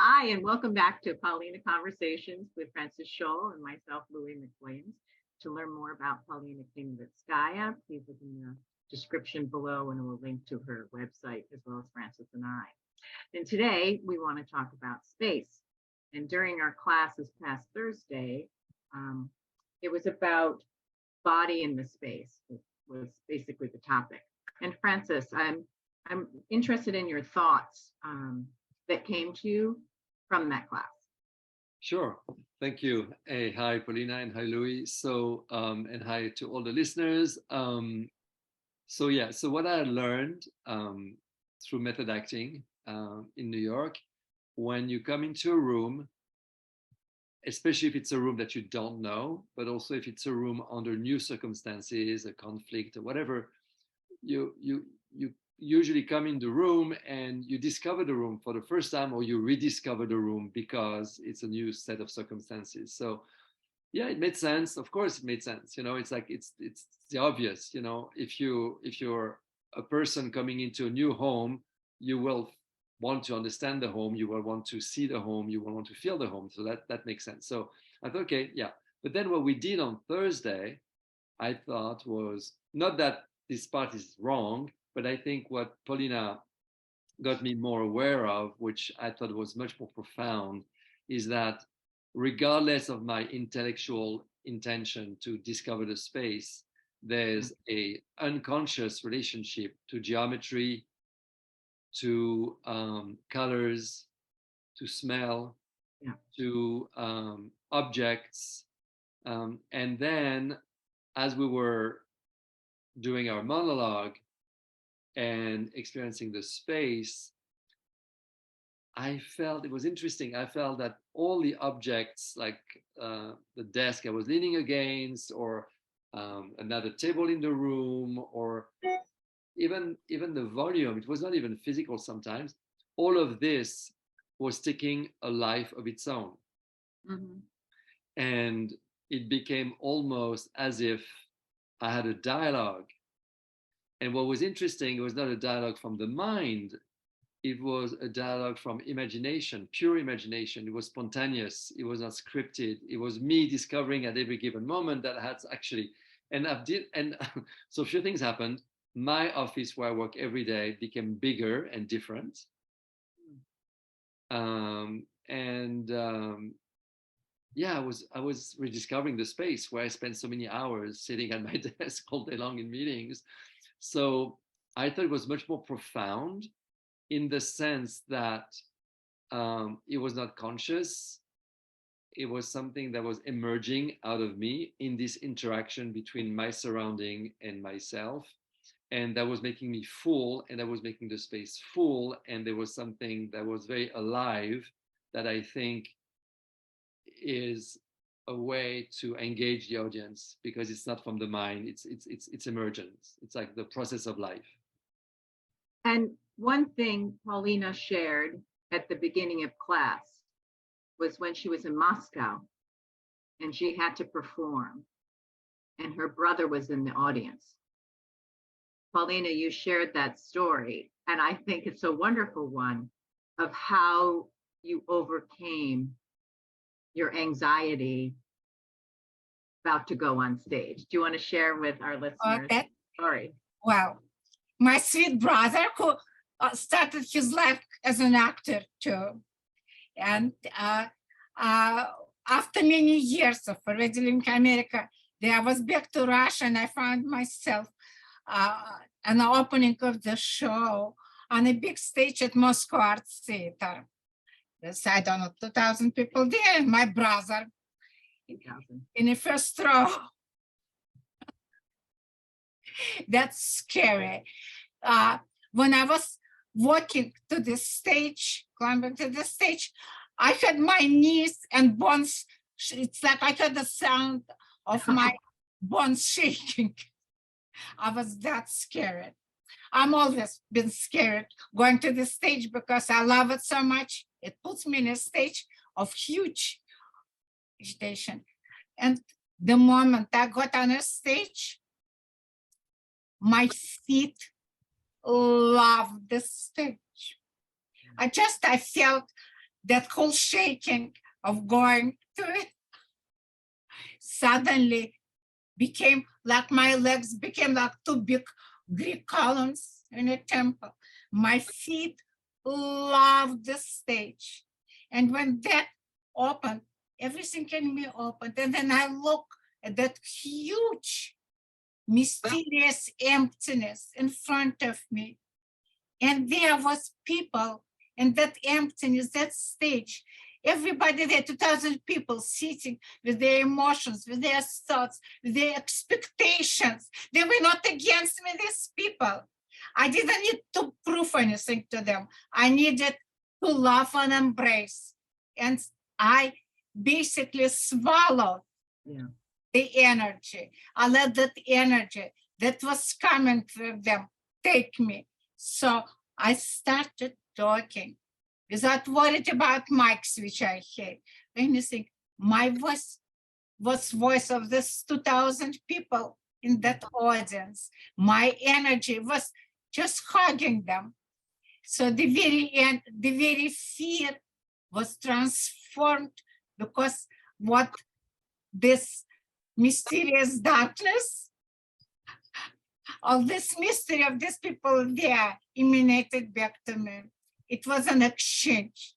Hi, and welcome back to Polina Conversations with Francis Scholl and myself, Louie McWilliams. To learn more about Polina Klimovitskaya, please look in the description below and we'll link to her website as well as Francis and I. And today we want to talk about space. And during our class this past Thursday, it was about body in the space, was basically the topic. And Francis, I'm interested in your thoughts that came to you from that class. Sure. Thank you. Hey, hi, Polina, and hi, Louis. So, and hi to all the listeners. So what I learned through method acting in New York, when you come into a room, especially if it's a room that you don't know, but also if it's a room under new circumstances, a conflict or whatever, you usually come in the room and you discover the room for the first time, or you rediscover the room because it's a new set of circumstances. So yeah, it made sense. Of course it made sense. It's like it's the obvious. If you're a person coming into a new home, you will want to understand the home, you will want to see the home, you will want to feel the home. So that makes sense. So I thought, okay, yeah. But then what we did on Thursday, I thought, was not that this part is wrong, but I think what Polina got me more aware of, which I thought was much more profound, is that regardless of my intellectual intention to discover the space, there's a unconscious relationship to geometry, to colors, to smell, to objects. And then as we were doing our monologue and experiencing the space, I felt it was interesting. I felt that all the objects, like the desk I was leaning against, or another table in the room, or even the volume, it was not even physical sometimes. All of this was taking a life of its own. Mm-hmm. And it became almost as if I had a dialogue. And what was interesting, it was not a dialogue from the mind, it was a dialogue from imagination, pure imagination. It was spontaneous, it was not scripted. It was me discovering at every given moment that I had actually, so a few things happened. My office where I work every day became bigger and different. Yeah, I was rediscovering the space where I spent so many hours sitting at my desk all day long in meetings. So I thought it was much more profound in the sense that it was not conscious. It was something that was emerging out of me in this interaction between my surrounding and myself. And that was making me full, and that was making the space full. And there was something that was very alive that I think is a way to engage the audience, because it's not from the mind, it's emergence. It's like the process of life. And one thing Polina shared at the beginning of class was when she was in Moscow and she had to perform and her brother was in the audience. Polina, you shared that story, and I think it's a wonderful one of how you overcame your anxiety about to go on stage. Do you want to share with our listeners? Okay. Sorry. Wow. My sweet brother, who started his life as an actor too. And after many years of already living in America, I was back to Russia, and I found myself an opening of the show on a big stage at Moscow Arts Theater. There's, I don't know, 2,000 people there, and my brother in the first row. That's scary. When I was walking to the stage, climbing to the stage, I had my knees and bones. It's like I heard the sound of my bones shaking. I was that scared. I'm always been scared going to the stage because I love it so much. It puts me in a stage of huge agitation. And the moment I got on a stage, my feet loved the stage. I felt that whole shaking of going to it suddenly became like my legs became like two big Greek columns in a temple. My feet loved the stage. And when that opened, everything in me opened. And then I look at that huge, mysterious emptiness in front of me. And there was people in that emptiness, that stage. Everybody there, 2,000 people sitting with their emotions, with their thoughts, with their expectations. They were not against me, these people. I didn't need to prove anything to them. I needed to love and embrace. And I basically swallowed the energy. I let that energy that was coming from them take me. So I started talking without worried about mics, which I hate. Anything. My voice was voice of this 2,000 people in that audience. My energy was just hugging them. So the very end, the very fear was transformed because what this mysterious darkness, all this mystery of these people there emanated back to me. It was an exchange.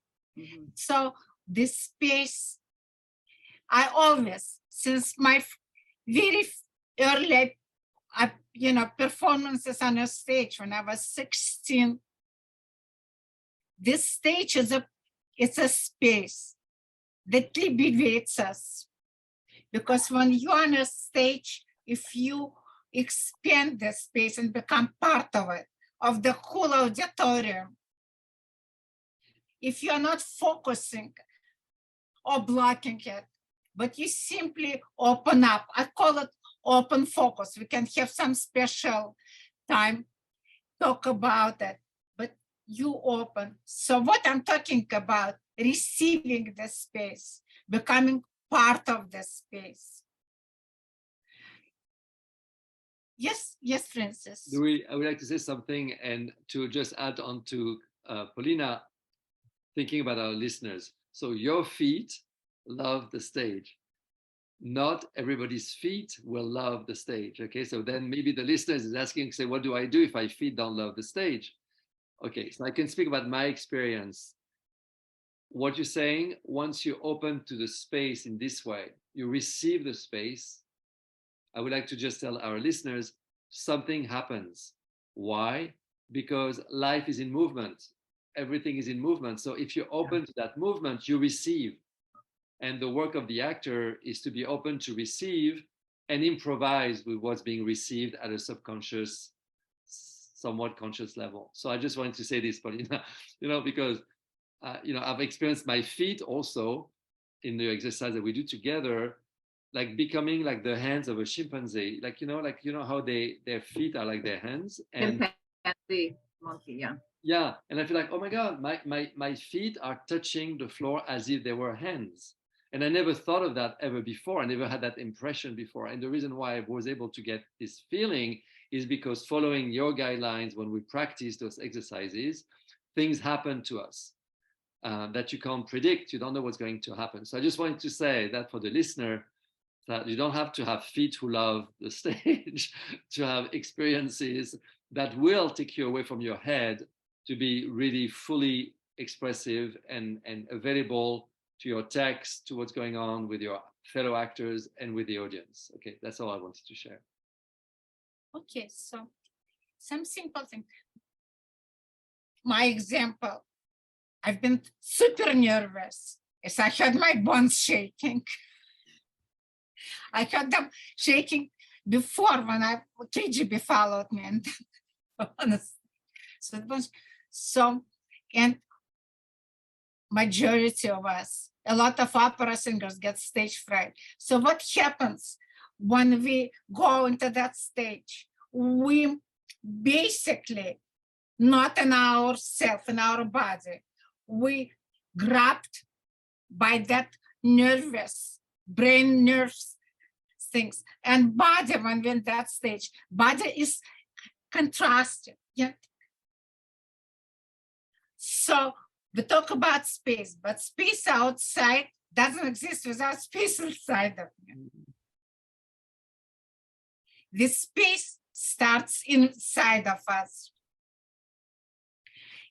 So this space, I always, since my very early, performances on a stage when I was 16, this stage it's a space that liberates us. Because when you're on a stage, if you expand the space and become part of it, of the whole auditorium, if you're not focusing or blocking it, but you simply open up, I call it open focus. We can have some special time, talk about it, but you open. So what I'm talking about, receiving the space, becoming part of the space. Yes, Francis. Louis, I would like to say something and to just add on to Polina, thinking about our listeners. So your feet love the stage. Not everybody's feet will love the stage. Okay, so then maybe the listeners is asking, say, what do I do if my feet don't love the stage? Okay, so I can speak about my experience. What you're saying, once you open to the space in this way, you receive the space. I would like to just tell our listeners, something happens. Why? Because life is in movement. Everything is in movement. So if you're open to that movement, you receive. And the work of the actor is to be open to receive and improvise with what's being received at a subconscious, somewhat conscious level. So I just wanted to say this, Polina, because I've experienced my feet also in the exercise that we do together, like becoming like the hands of a chimpanzee, how their feet are like their hands. And chimpanzee, monkey, yeah, and I feel like, oh my God, my feet are touching the floor as if they were hands. And I never thought of that ever before. I never had that impression before. And the reason why I was able to get this feeling is because following your guidelines, when we practice those exercises, things happen to us that you can't predict. You don't know what's going to happen. So I just wanted to say that for the listener, that you don't have to have feet who love the stage to have experiences that will take you away from your head to be really fully expressive and available to your text, to what's going on with your fellow actors and with the audience. Okay, that's all I wanted to share. Okay, so some simple things. My example, I've been super nervous as I had my bones shaking. I had them shaking before when KGB followed me, and so it was and majority of us, a lot of opera singers get stage fright. So what happens when we go into that stage? We basically not in ourselves, in our body. We grabbed by that nervous brain nerves things, and body when we're in that stage, body is contrasted. Yeah. So We talk about space, but space outside doesn't exist without space inside of me. The space starts inside of us.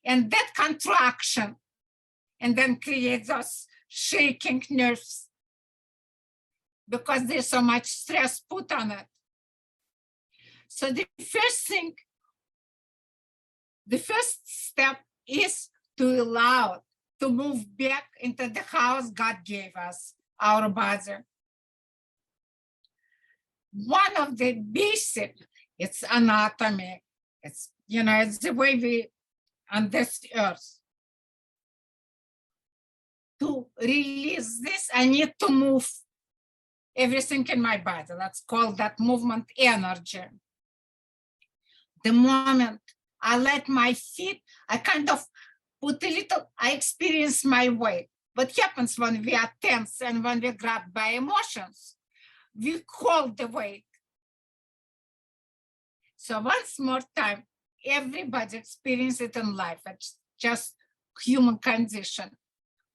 And that contraction, and then creates those shaking nerves because there's so much stress put on it. So the first step is to allow to move back into the house God gave us, our body. One of the basic, it's anatomy. It's, it's the way we on this earth. To release this, I need to move everything in my body. Let's call that movement energy. The moment I let my feet, I kind of put a little, I experience my weight. What happens when we are tense and when we're grabbed by emotions? We hold the weight. So once more time, everybody experiences it in life. It's just human condition.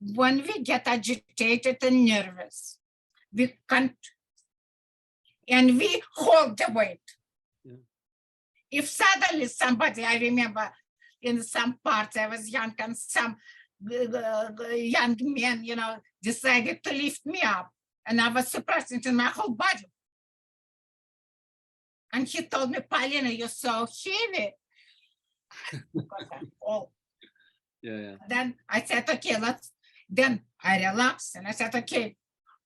When we get agitated and nervous, we can't, and we hold the weight. Yeah. If suddenly somebody, I remember in some parts I was young and some young men, decided to lift me up, and I was surprised into my whole body. And he told me, Polina, you're so heavy. Because I'm old. Yeah. Then I said, okay, then I relaxed and I said, okay,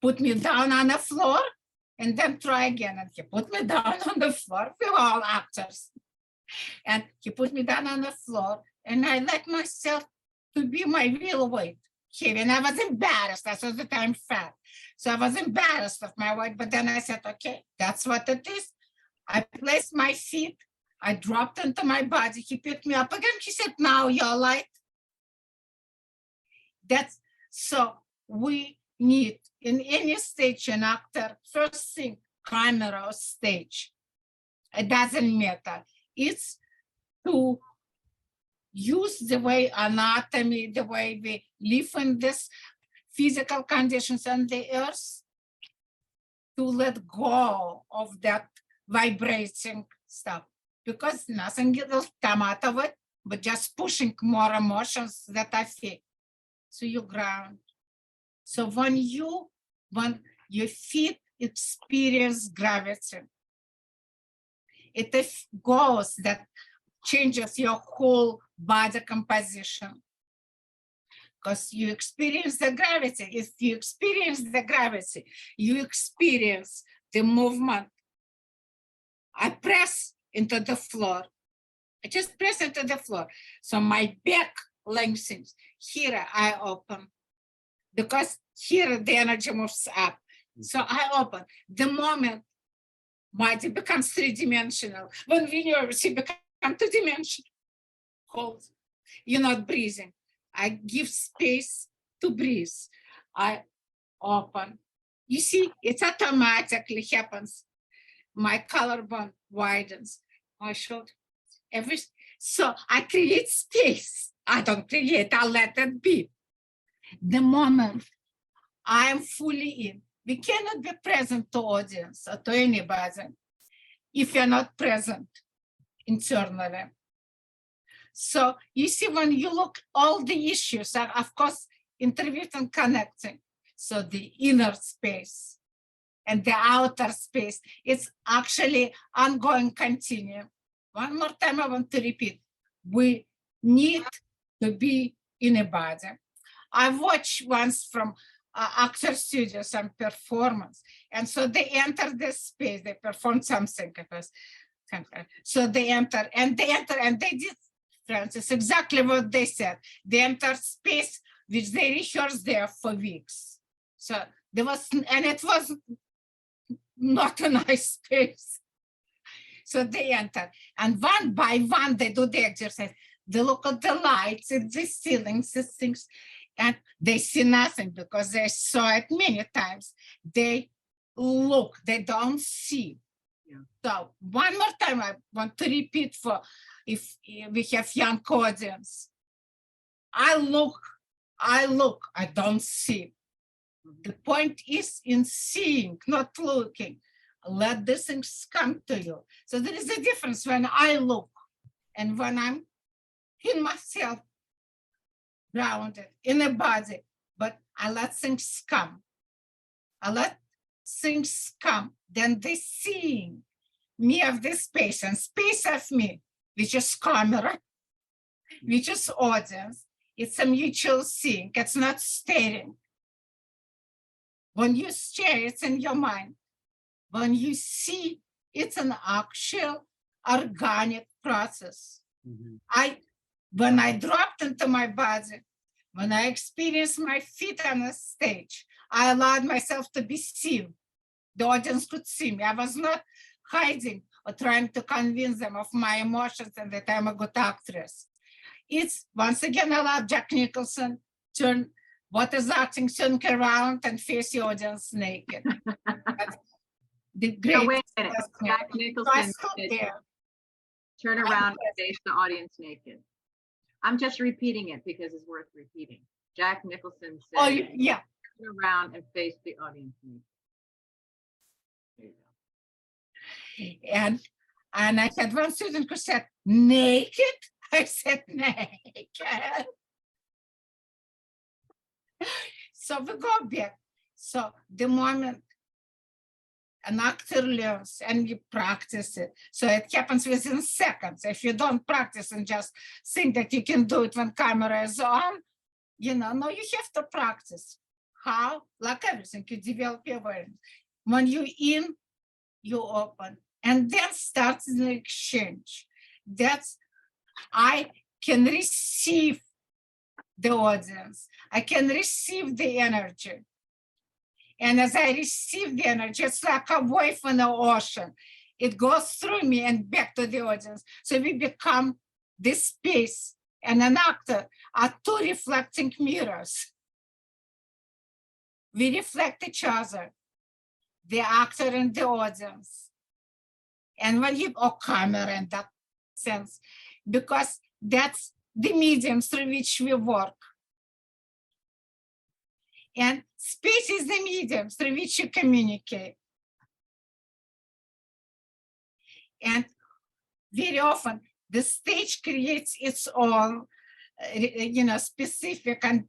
put me down on the floor and then try again. And he put me down on the floor. We were all actors. And he put me down on the floor and I let myself to be my real weight. Heavy. And I was embarrassed. I was the time fat. So I was embarrassed of my weight. But then I said, okay, that's what it is. I placed my feet. I dropped into my body. He picked me up again. He said, now you're light. That's so we need in any stage an actor, first thing, camera or stage. It doesn't matter. It's to use the way anatomy, the way we live in this physical conditions on the earth, to let go of that vibrating stuff, because nothing will come out of it, but just pushing more emotions that I feel. So you ground. So when your feet experience gravity, it goes that changes your whole body composition. Because you experience the gravity. If you experience the gravity, you experience the movement. I press into the floor. I just press into the floor. So my back lengthens. Here I open. Because here the energy moves up. So I open. The moment body becomes three-dimensional. When we nervous, you become two-dimensional. Hold. You're not breathing. I give space to breathe. I open. You see, it automatically happens. My collarbone widens. My shoulder. So I create space. I don't create, I let it be. The moment I am fully in, we cannot be present to audience or to anybody if you're not present internally. So you see, when you look, all the issues are, of course, interviewed and connecting. So the inner space and the outer space, it's actually ongoing continuum. One more time, I want to repeat. We need to be in a body. I watched once from actor studio some performance, and so they enter this space, they perform something. So they enter, and they did, Francis, exactly what they said. They entered space which they rehearsed there for weeks. So there was, and it was not a nice space. So they enter, and one by one they do the exercise. They look at the lights and the ceilings, the things, and they see nothing because they saw it many times. They look, they don't see. Yeah. So one more time, I want to repeat for if we have young audience. I look I look, I don't see. Mhm. The point is in seeing, not looking. Let these things come to you. So there is a difference when I look and when I'm in myself, grounded in a body, but I let things come. I let things come. Then they seeing me of the space and space of me, which is camera, which is audience. It's a mutual seeing. It's not staring. When you stare, it's in your mind. When you see, it's an actual organic process. Mhm. When I dropped into my body, when I experienced my feet on a stage, I allowed myself to be seen. The audience could see me. I was not hiding or trying to convince them of my emotions and that I'm a good actress. It's once again allowed Jack Nicholson turn what is acting, turn around and face the audience naked. That's the No, great. wait a minute. Jack So I Nicholson stood said, there. turn around and face the audience naked. I'm just repeating it because it's worth repeating. Jack Nicholson said, Oh, yeah. turn around and face the audience naked. There you go. And I had one student who said, naked? I said, naked. So we go back. So the moment an actor learns and you practice it, so it happens within seconds. If you don't practice and just think that you can do it when camera is on, no, you have to practice. How? Like everything, you develop your awareness. When you're in, you open, and then starts the exchange. That's, I can receive the audience. I can receive the energy. And as I receive the energy, it's like a wave in the ocean. It goes through me and back to the audience. So we become this space, and an actor are two reflecting mirrors. We reflect each other, the actor and the audience. And when you, or camera in that sense, because that's the medium through which we work. And space is the medium through which you communicate. And very often the stage creates its own, specific and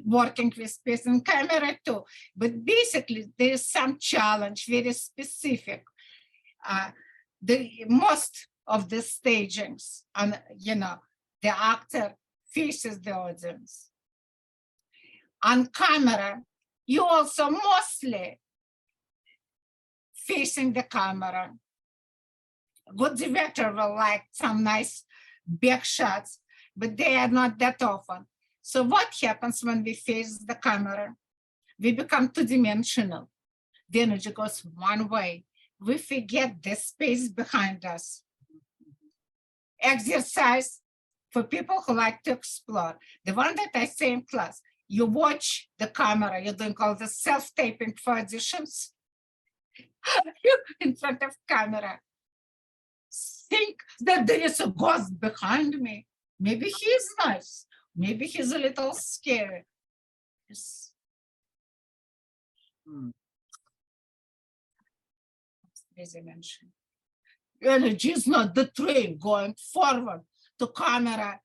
working with space, and camera too. But basically there is some challenge, very specific. The most of the stagings, and the actor faces the audience. On camera, you also mostly facing the camera. Good director will like some nice back shots, but they are not that often. So what happens when we face the camera? We become two-dimensional. The energy goes one way. We forget the space behind us. Exercise for people who like to explore. The one that I say in class, you watch the camera, you're doing all the self-taping for auditions. You're in front of camera. Think that there is a ghost behind me. Maybe he's nice. Maybe he's a little scary. Yes. Dimension. Energy is not the train going forward to camera,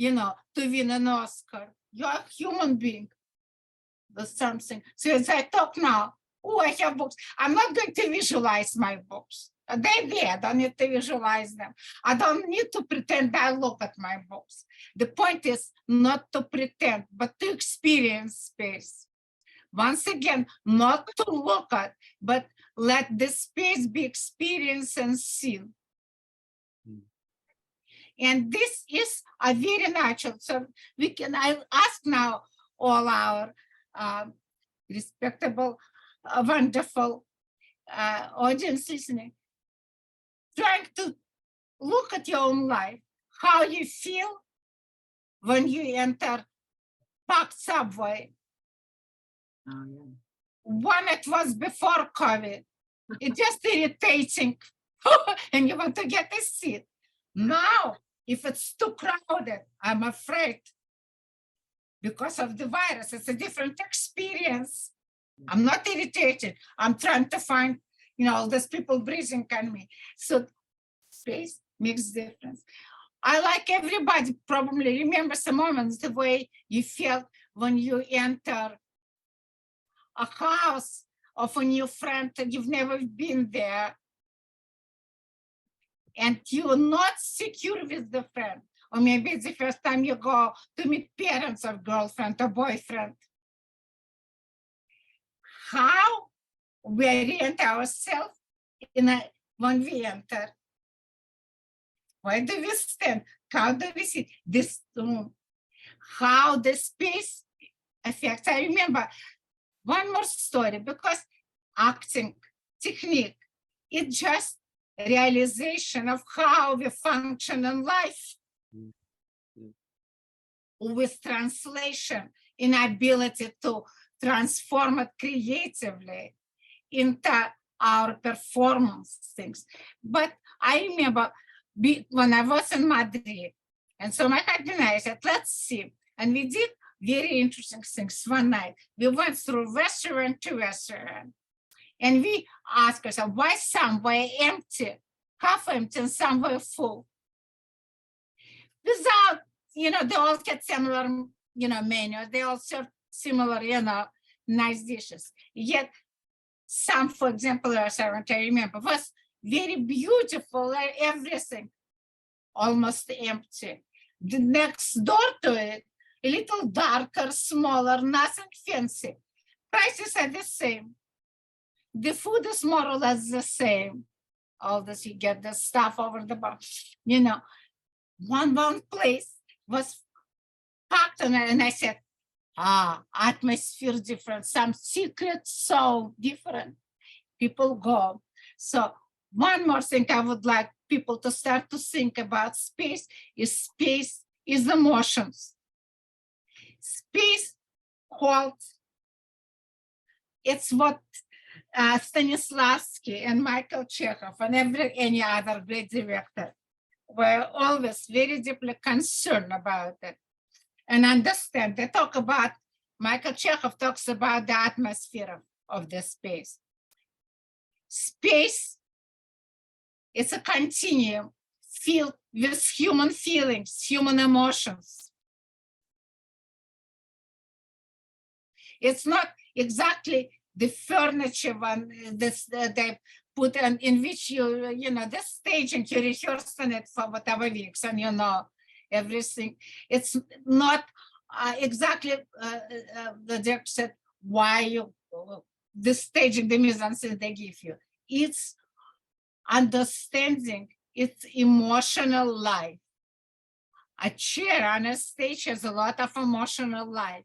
to win an Oscar. You're a human being. There's something. So as I talk now, I have books. I'm not going to visualize my books. They're there. I don't need to visualize them. I don't need to pretend I look at my books. The point is not to pretend, but to experience space. Once again, not to look at, but let the space be experienced and seen. And this is a very natural. So I ask now all our respectable, wonderful audience listening, trying to look at your own life, how you feel when you enter packed subway. Oh, yeah. When it was before COVID, it's just irritating and you want to get a seat. Now, if it's too crowded, I'm afraid because of the virus. It's a different experience. I'm not irritated. I'm trying to find, all these people breathing on me. So space makes difference. I like everybody probably remembers the moments, the way you felt when you enter a house of a new friend and you've never been there. And you're not secure with the friend. Or maybe it's the first time you go to meet parents of girlfriend or boyfriend. How we orient ourselves when we enter. Where do we stand? How do we sit? This room. How the space affects. I remember one more story, because acting technique, it's just realization of how we function in life. With translation, inability to transform it creatively into our performance things. But I remember when I was in Madrid, and so my husband and I said, let's see. And we did very interesting things one night. We went through restaurant to restaurant, and we asked ourselves, why some were empty, half empty, and some were full? Without, they all had similar, menus. They all served similar, nice dishes. Yet some, for example, restaurant I remember was very beautiful, everything almost empty. The next door to it, a little darker, smaller, nothing fancy. Prices are the same. The food is more or less the same. All this, you get the stuff over the bar. One place was packed, and I said, atmosphere different, some secrets so different. People go. So one more thing I would like people to start to think about space is emotions. Space holds, it's what Stanislavski and Michael Chekhov and any other great director were always very deeply concerned about it and understand. They talk about, Michael Chekhov talks about the atmosphere of the space. Space is a continuum filled with human feelings, human emotions. It's not exactly the furniture one they put in which the staging, you rehearse on it for whatever weeks, and everything. It's not exactly the director said why the staging, the mise-en-scène they give you. It's understanding its emotional life. A chair on a stage has a lot of emotional life.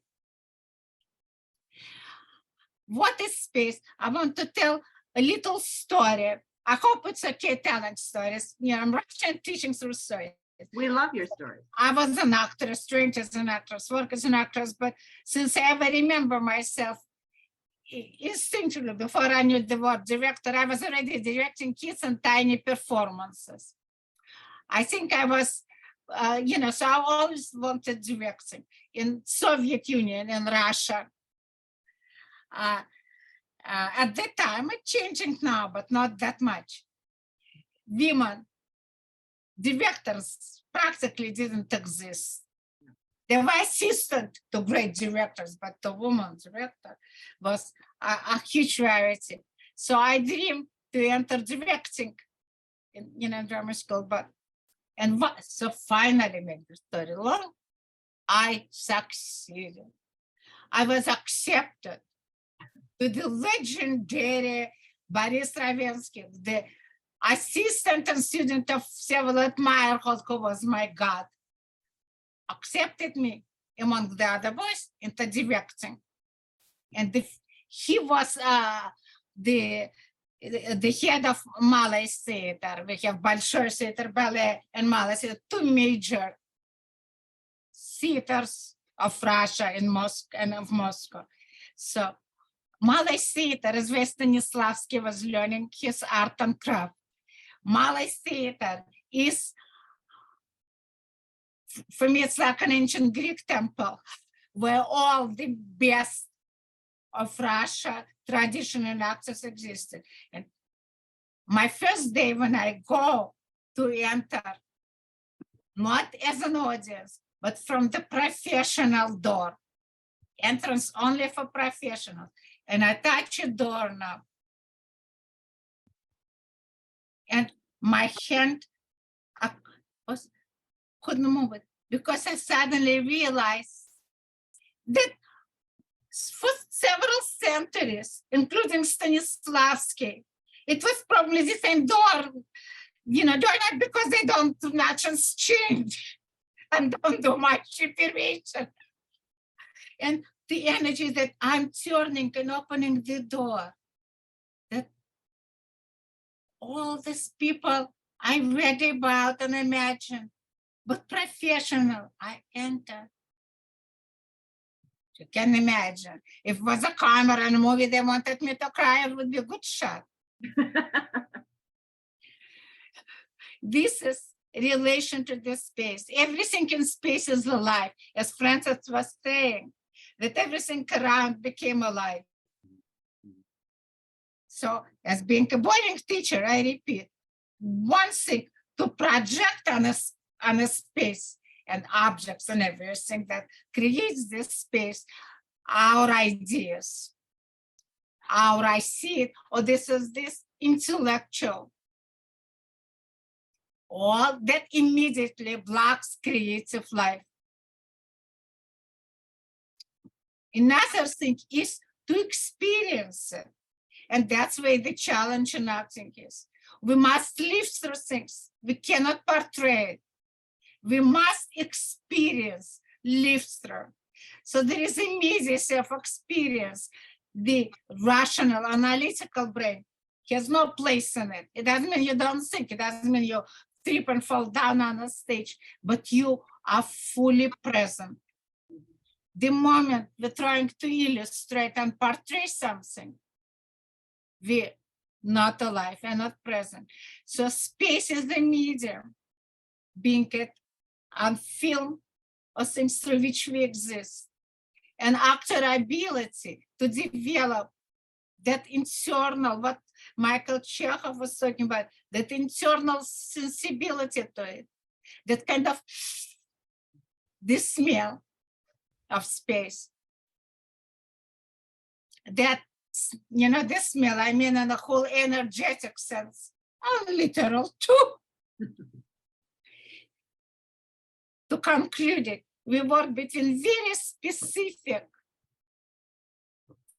What is space? I want to tell a little story. I hope it's okay telling stories. I'm Russian teaching through stories. We love your stories. I was an actress, trained as an actress, work as an actress, but since I ever remember myself, instinctively, before I knew the word director, I was already directing kids and tiny performances. I think I was, so I always wanted directing in Soviet Union, in Russia. At that time, it's changing now, but not that much. Women directors practically didn't exist. They were assistant to great directors, but the woman director was a huge rarity. So I dreamed to enter directing in drama school, so finally, make the story long, I succeeded. I was accepted to the legendary Boris Ravensky, the assistant and student of Vsevolod Meyerhold, who was my God, accepted me among the other boys into directing. And he was the head of Malay Theater. We have Большой Theater Ballet and Malay Theater, two major theaters of Russia and of Moscow. So Malay Theater is where Stanislavski was learning his art and craft. Malay Theater is, for me, it's like an ancient Greek temple where all the best of Russia traditional actors existed. And my first day when I go to enter, not as an audience, but from the professional door, entrance only for professionals. And I touch a doorknob, and my hand couldn't move it because I suddenly realized that for several centuries, including Stanislavski, it was probably the same door, doorknob, because they don't do much change and don't do much preparation. And the energy that I'm turning and opening the door, that all these people I read about and imagine, but professional, I enter. You can imagine. If it was a camera and a movie they wanted me to cry, it would be a good shot. This is relation to this space. Everything in space is alive. As Francis was saying, that everything around became alive. So as being a boarding teacher, I repeat, one thing to project on a space and objects and everything that creates this space, our ideas, how I see it, or this is this intellectual, all that immediately blocks creative life. Another thing is to experience it. And that's where the challenge in acting is. We must live through things. We cannot portray it. We must experience, live through. So there is immediacy of experience. The rational, analytical brain has no place in it. It doesn't mean you don't think. It doesn't mean you trip and fall down on a stage, but you are fully present. The moment we're trying to illustrate and portray something, we're not alive and not present. So space is the medium, being it on film or things through which we exist. And actor ability to develop that internal, what Michael Chekhov was talking about, that internal sensibility to it, that kind of the smell of space. That, the smell, I mean, in a whole energetic sense, and literal too. To conclude it, we work between very specific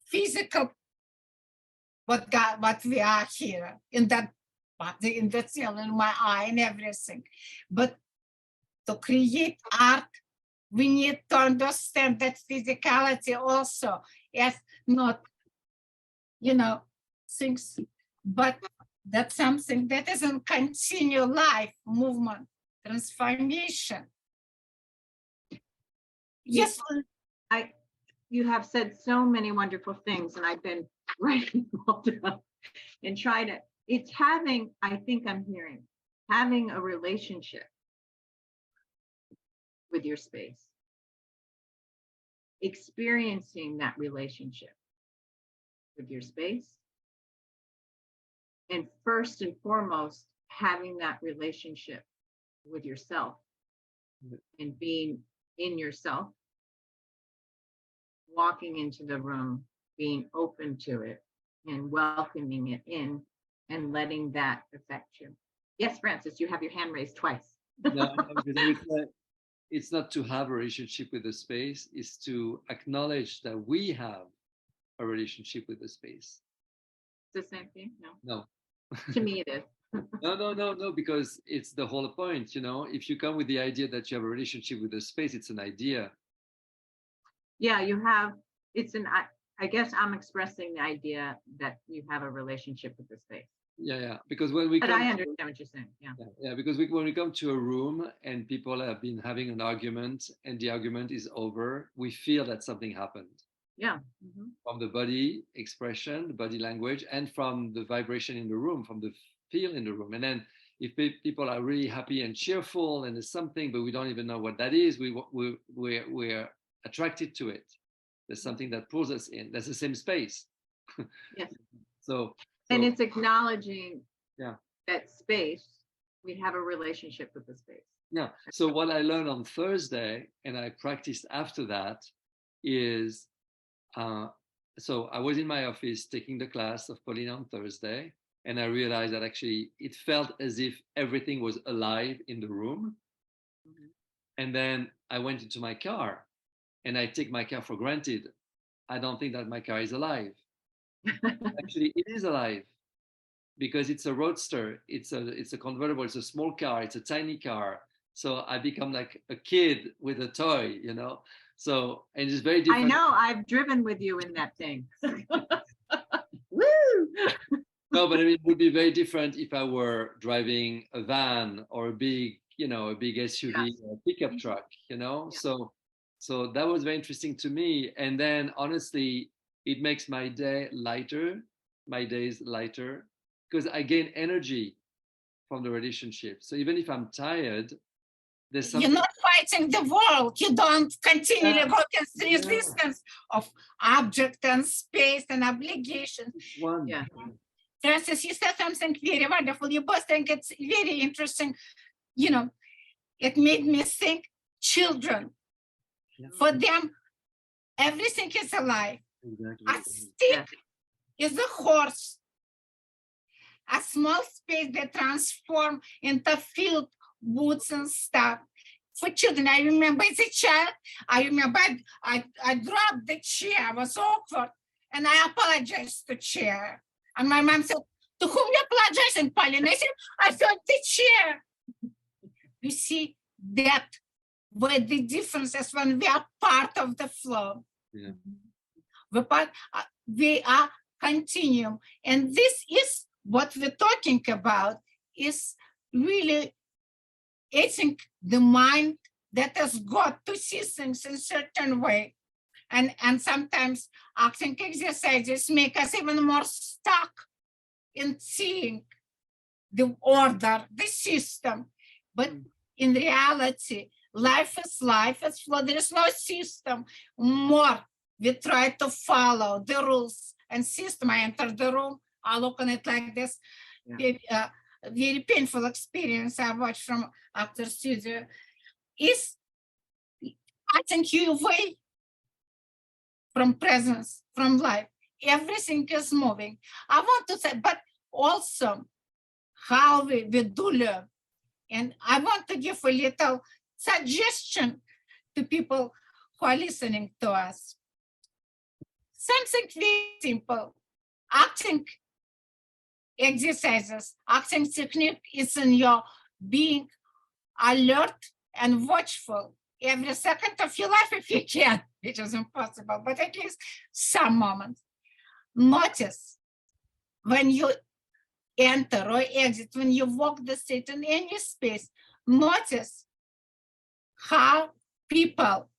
physical, what we are here, in that body, in the cell, in my eye, and everything. But to create art, we need to understand that physicality also as not, things, but that's something that is in continual life, movement, transformation. Yes. You have said so many wonderful things, and I've been writing all down and trying to, it's having, I think I'm hearing, having a relationship with your space, experiencing that relationship with your space, and first and foremost, having that relationship with yourself and being in yourself, walking into the room, being open to it and welcoming it in and letting that affect you. Yes, Francis, you have your hand raised twice. No, it's not to have a relationship with the space, it's to acknowledge that we have a relationship with the space. It's the same thing? No. No. To me, it is. No, because it's the whole point. If you come with the idea that you have a relationship with the space, it's an idea. Yeah, you have, I guess I'm expressing the idea that you have a relationship with the space. Yeah. Because when we But I understand what you're saying. Yeah. Because when we come to a room and people have been having an argument and the argument is over, we feel that something happened. Yeah. Mm-hmm. From the body expression, the body language, and from the vibration in the room, from the feel in the room. And then if people are really happy and cheerful and there's something, but we don't even know what that is, we're attracted to it. There's something that pulls us in. That's the same space. Yes. So, And so it's acknowledging yeah. that space, we have a relationship with the space. Yeah. So what I learned on Thursday, and I practiced after that, is so I was in my office taking the class of Polina on Thursday, and I realized that actually it felt as if everything was alive in the room. Mhm. And then I went into my car, and I take my car for granted. I don't think that my car is alive. Actually, it is alive because it's a roadster. It's a convertible. It's a small car. It's a tiny car. So I become like a kid with a toy, you know. So, and it's very I different. know, I've driven with you in that thing. Woo! No, but I mean, it would be very different if I were driving a van or a big, you know, a big SUV Yes. or a pickup truck, you know. Yeah. So that was very interesting to me. And then honestly, it makes my day lighter, my days lighter, because I gain energy from the relationship. So even if I'm tired, there's You're something. not fighting the world. You don't continually Yeah. go against the Yeah. resistance of object and space and obligation. One. Yeah. Francis, you said something very wonderful. You both think it's very interesting. You know, it made me think children. Yeah. For them, everything is alive. Exactly. A stick Yes. is a horse. A small space that transform into field, woods and stuff. For children, I remember as a child, I remember I dropped the chair. I was awkward. And I apologized to chair. And my mom said, to whom you apologizing, Polina? I said, I felt the chair. You see, that were the differences when we are part of the flow. Yeah. We are continuum. And this is what we're talking about, is really, I think, the mind that has got to see things in a certain way. And sometimes acting exercises make us even more stuck in seeing the order, the system. But in reality, life is flow. There is no system. More we try to follow the rules and system. I enter the room, I look on it like this. Yeah. Very painful experience I watched from actor studio is, I think, you away from presence, from life. Everything is moving. I want to say, but also how we do learn. And I want to give a little suggestion to people who are listening to us. Something very simple. Acting exercises, acting technique is in your being alert and watchful every second of your life if you can, which is impossible, but at least some moments. Notice when you enter or exit, when you walk the street in any space, notice how people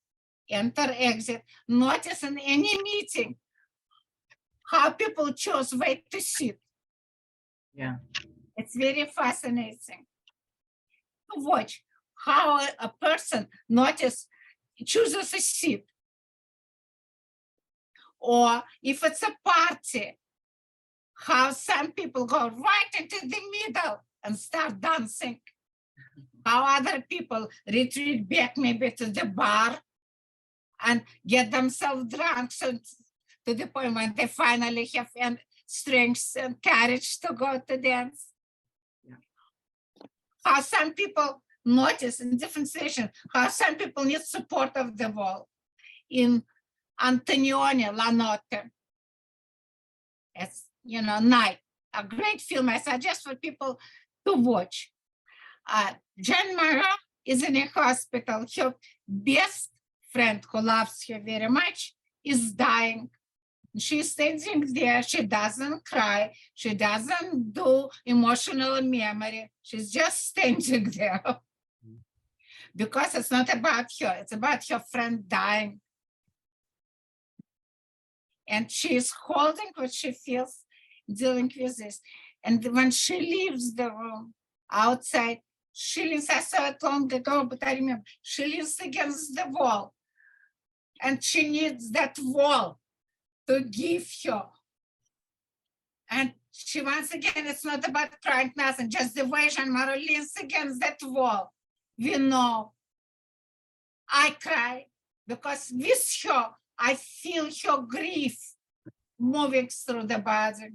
enter, exit. Notice in any meeting how people choose where to sit. Yeah. It's very fascinating to watch how a person chooses a seat. Or if it's a party, how some people go right into the middle and start dancing. How other people retreat back maybe to the bar and get themselves drunk, so to the point when they finally have strength and courage to go to dance. Yeah. How some people notice in different situations, how some people need support of the wall. In Antonioni La Notte, it's, Night, a great film I suggest for people to watch. Jen Mara is in a hospital. Her best friend, who loves her very much, is dying. She's standing there. She doesn't cry. She doesn't do emotional memory. She's just standing there. Because it's not about her. It's about her friend dying. And she's holding what she feels, dealing with this. And when she leaves the room outside, she leans, I saw it long ago, but I remember, she leans against the wall. and she needs that wall to give her. And she, once again, it's not about crying, nothing, just the way Jean-Marie leans against that wall. We know. I cry because with her, I feel her grief moving through the body.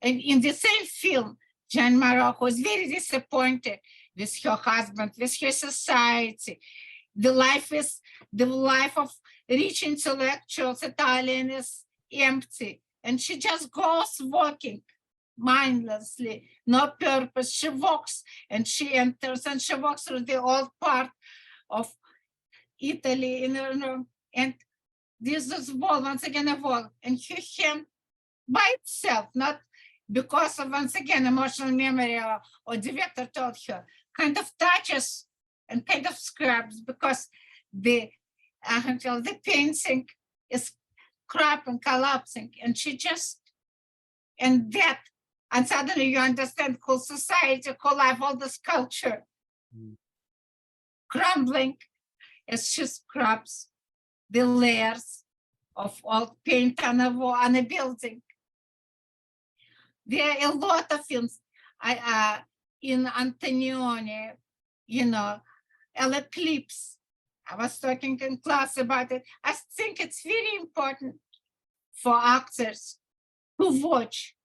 And in the same film, Jean-Marie was very disappointed with her husband, with her society. The life of rich intellectuals, Italian, is empty. And she just goes walking mindlessly, no purpose. She walks and she enters and she walks through the old part of Italy, and this is wall, once again, a wall. And her hand by itself, not because of, once again, emotional memory or director told her, kind of touches and kind of scrubs because the painting is cracking, collapsing, and she just, and suddenly you understand whole society, whole life, all this culture crumbling as she scrubs the layers of old paint on a building. There are a lot of films in Antonioni, Eclipse. I was talking in class about it. I think it's very important for actors to watch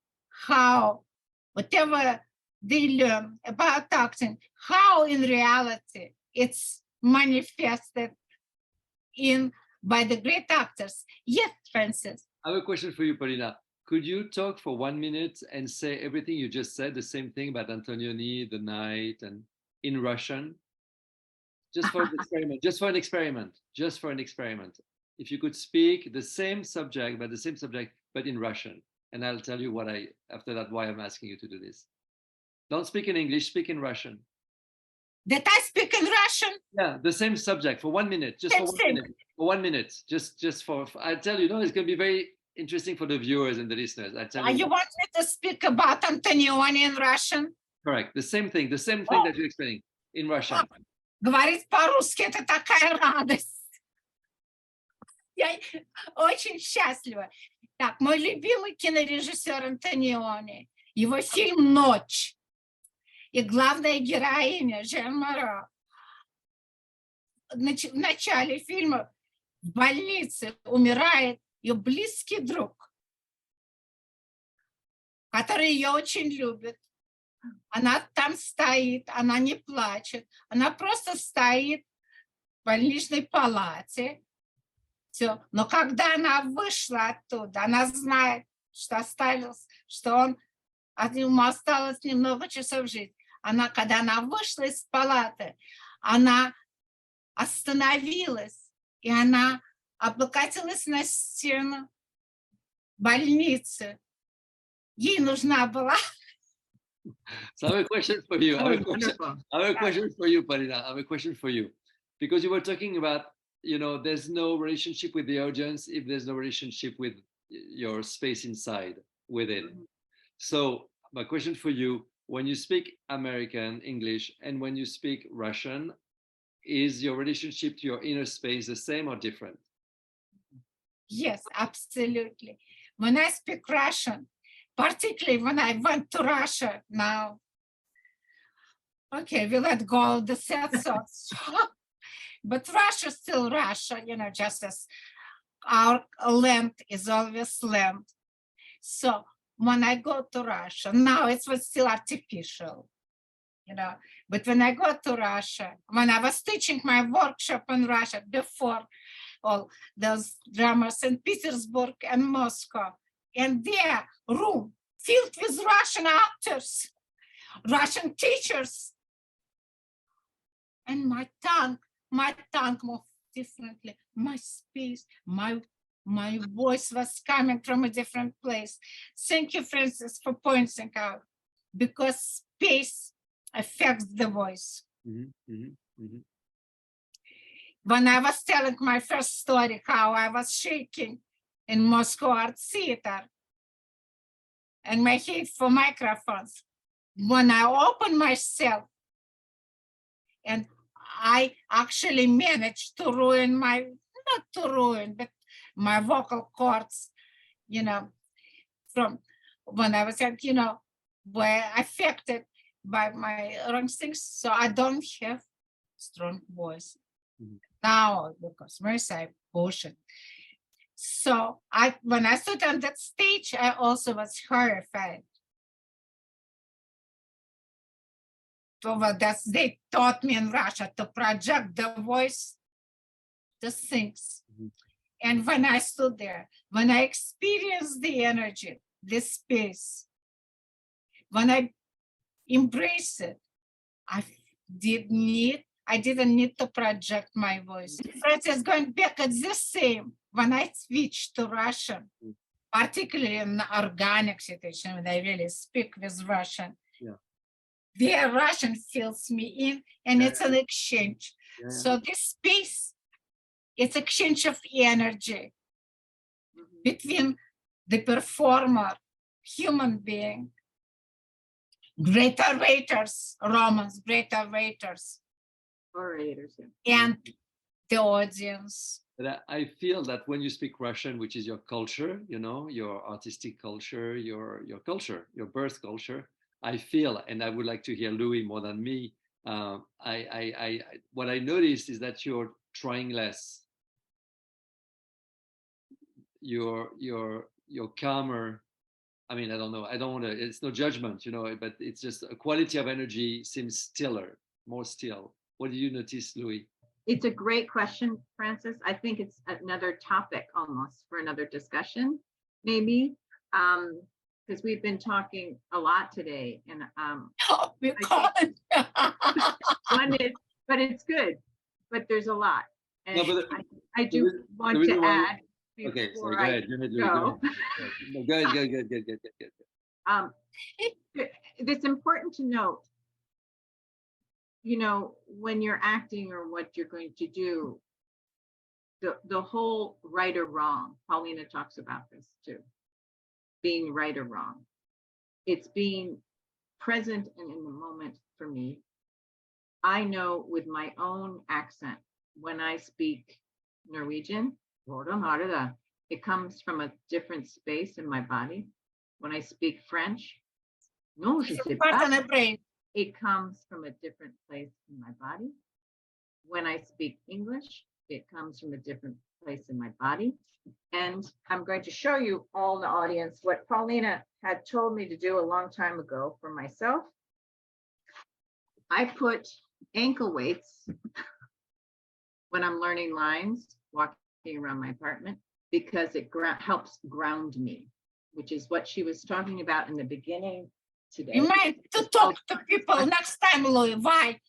how, whatever they learn about acting, how in reality it's manifested by the great actors. Yes, Francis. I have a question for you, Polina. Could you talk for 1 minute and say everything you just said, the same thing about Antonioni, the night, and in Russian? Just for an experiment, just for an experiment. If you could speak the same subject, but in Russian. And I'll tell you after that, why I'm asking you to do this. Don't speak in English, speak in Russian. That I speak in Russian? Yeah, the same subject for 1 minute, just for 1 minute. For 1 minute, just for, I tell you, it's going to be very interesting for the viewers and the listeners. I tell you. You want me to speak about Antonioni in Russian? Correct, the same thing that you're explaining in Russian. Говорить по-русски — это такая радость. Я очень счастлива. Так, мой любимый кинорежиссер Антониони, его фильм «Ночь». И главная героиня Jean-Marie в начале фильма в больнице умирает ее близкий друг, который ее очень любит. Она там стоит, она не плачет, она просто стоит в больничной палате. Все. Но когда она вышла оттуда, она знает, что ему осталось немного часов жить. Когда она вышла из палаты, она остановилась, и она облокотилась на стену больницы. Ей нужна была. So I have a question for you. I have a question for you, Polina. I have a question for you. Because you were talking about, there's no relationship with the audience if there's no relationship with your space inside with it. So my question for you, when you speak American English and when you speak Russian, is your relationship to your inner space the same or different? Yes, absolutely. When I speak Russian, particularly when I went to Russia now, okay, we let go of the sad thoughts. But Russia is still Russia, just as our land is always land. So when I go to Russia, now it was still artificial, but when I go to Russia, when I was teaching my workshop in Russia before all those dramas in Petersburg and Moscow, and their room filled with Russian actors, Russian teachers, and my tongue moved differently. My space, my voice was coming from a different place. Thank you, Francis, for pointing out, because space affects the voice. When I was telling my first story, how I was shaking in Moscow Art Theater and my head for microphones, when I opened myself and I actually managed to ruin not to ruin, but my vocal cords, you know, from when I was young, were affected by my wrong things. So I don't have strong voice now because Mercy potion. So when I stood on that stage, I also was horrified. They taught me in Russia to project the voice, the things. And when I stood there, when I experienced the energy, the space, when I embraced it, I didn't need to project my voice. Francis, going back, it's the same. When I switched to Russian, particularly in organic situation, when I really speak with Russian, their Russian fills me in, and it's an exchange. So this space, it's exchange of energy between the performer, human being, great orators, Romans, great orators, and the audience. But I feel that when you speak Russian, which is your culture, your artistic culture, your culture, your birth culture, I feel, and I would like to hear Louis more than me. What I noticed is that you're trying less. You're calmer. I mean, I don't know. I don't want to. It's no judgment, but it's just a quality of energy seems stiller, more still. What do you notice, Louis? It's a great question, Francis. I think it's another topic almost for another discussion, maybe, because we've been talking a lot today, and we can't. but it's good. But there's a lot, and No, I do want to add. Okay, so go ahead. Go ahead. Good. It's important to note, when you're acting or what you're going to do, the whole right or wrong, Polina talks about this too, being right or wrong. It's being present and in the moment for me. I know with my own accent, when I speak Norwegian, it comes from a different space in my body. When I speak French, it comes from a different place in my body. When I speak English, it comes from a different place in my body. And I'm going to show you all the audience what Polina had told me to do a long time ago for myself. I put ankle weights when I'm learning lines, walking around my apartment, because it helps ground me, which is what she was talking about in the beginning today. You might to talk to people next time, Louis. Why?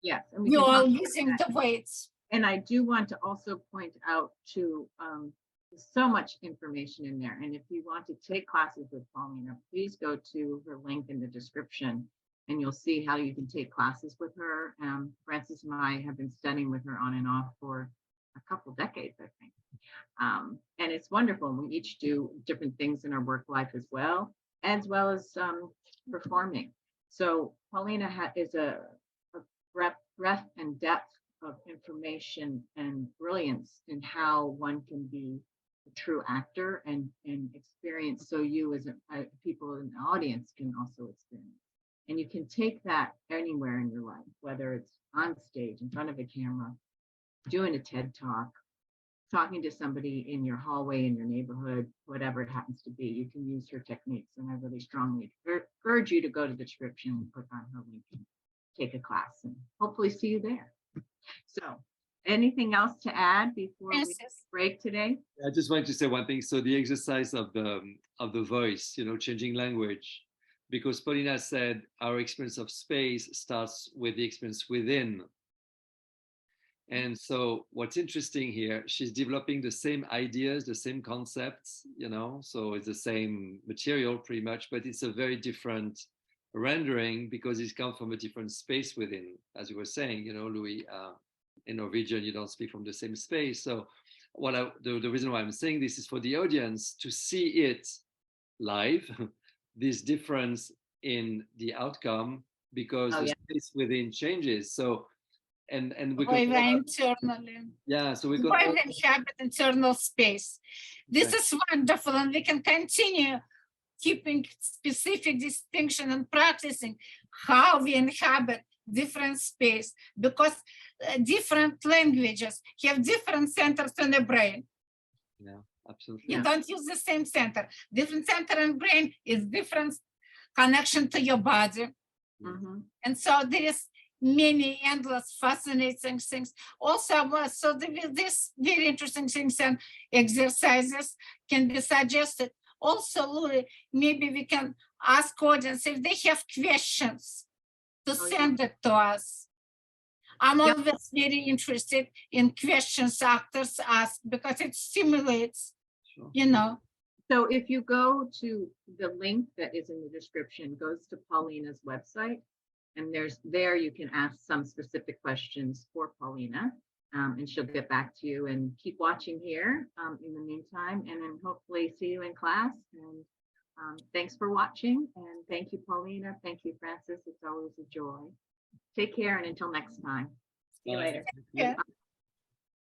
Yes. You are using the weights. And I do want to also point out to so much information in there. And if you want to take classes with Polina, please go to her link in the description, and you'll see how you can take classes with her. Francis and I have been studying with her on and off for a couple decades, I think. And it's wonderful. We each do different things in our work life as well as performing. So Polina is a breadth and depth of information and brilliance in how one can be a true actor and experience. So you as people in the audience can also experience. And you can take that anywhere in your life, whether it's on stage, in front of a camera, doing a TED Talk, talking to somebody in your hallway, in your neighborhood, whatever it happens to be. You can use her techniques. And I really strongly urge you to go to the description and click on her link and take a class, and hopefully see you there. So anything else to add before we break today? I just wanted to say one thing. So the exercise of the voice, changing language, because Polina said our experience of space starts with the experience within. And so what's interesting here, she's developing the same ideas, the same concepts, so it's the same material pretty much, but it's a very different rendering because it's come from a different space within. As you were saying, Louis, in Norwegian, you don't speak from the same space. So the reason why I'm saying this is for the audience to see it live, this difference in the outcome, because the space within changes. So and we're Why going we're internally. yeah, so we're Why going we inhabit internal space. This is wonderful, and we can continue keeping specific distinction and practicing how we inhabit different space, because different languages have different centers in the brain. yeah, absolutely. You don't use the same center. Different center in brain is different connection to your body. Mhm. And so there is many endless fascinating things. Also, so this very interesting things and exercises can be suggested. Also, Louis, maybe we can ask audience if they have questions to Oh, send it to us. I'm Yeah. always very interested in questions actors ask, because it stimulates, Sure. you know. So if you go to the link that is in the description, goes to Paulina's website, and there you can ask some specific questions for Paulina, and she'll get back to you. And keep watching here in the meantime, and then hopefully see you in class. And thanks for watching, and thank you, Paulina. Thank you, Francis. It's always a joy. Take care, and until next time. See you Bye. later. Yeah.